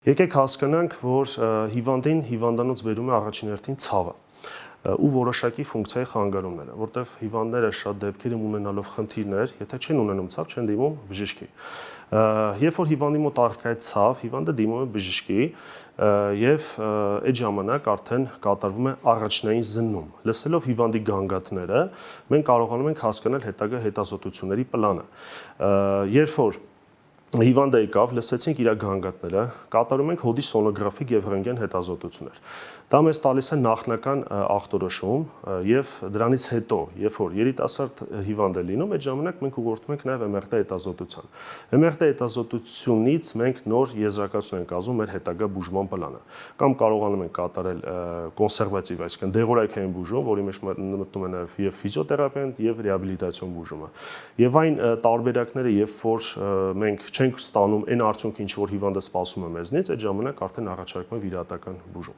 Եկեք հասկանանք, որ հիվանդին հիվանդանոց բերում է առաջին հերթին ցավը ու որոշակի ֆունկցիայի խանգարումները, որտեղ հիվանդները շատ դեպքերում ունենալով խնդիրներ, եթե չեն ունենում ցավ, չեն դիմում բժշկի։ Երբ որ հիվանդի մոտ առկա է ցավ, հիվանդը դիմում է բժշկի եւ այդ ժամանակ արդեն կատարվում է առաջնային զննում։ Լսելով հիվանդի գանգատները, մենք կարողանում ենք հասկանալ հետագա հետազոտությունների պլանը։ Երբ որ հիվանդը եկավ, լսեցինք իր գանգատները, կատարում ենք հոդի սոնոգրաֆիկ եւ ռենտգեն հետազոտություններ։ Դա մեզ տալիս է նախնական ախտորոշում եւ դրանից հետո, երբ որ երիտասարդ հիվանդ է լինում, այդ ժամանակ մենք ուղղորդում ենք նաեւ MRT հետազոտության։ MRT հետազոտությունից մենք նոր եզրակացություն ենք կազմում մեր հետագա բուժման պլանը։ Կամ կարողանում ենք կատարել կոնսերվատիվ, այսինքն դեղորայքային բուժում, որի մեջ մտնում է նաեւ եւ ֆիզիոթերապիան եւ ռեաբիլիտացիոն բուժումը։ Եվ այն տարբերակները, երբ որ մենք չենք ստանում այն արդյունքը, ինչ որ հիվանդը սպասում է մեզնից, այդ ժամանակ արդեն առաջարկում է վիրահատական բուժում։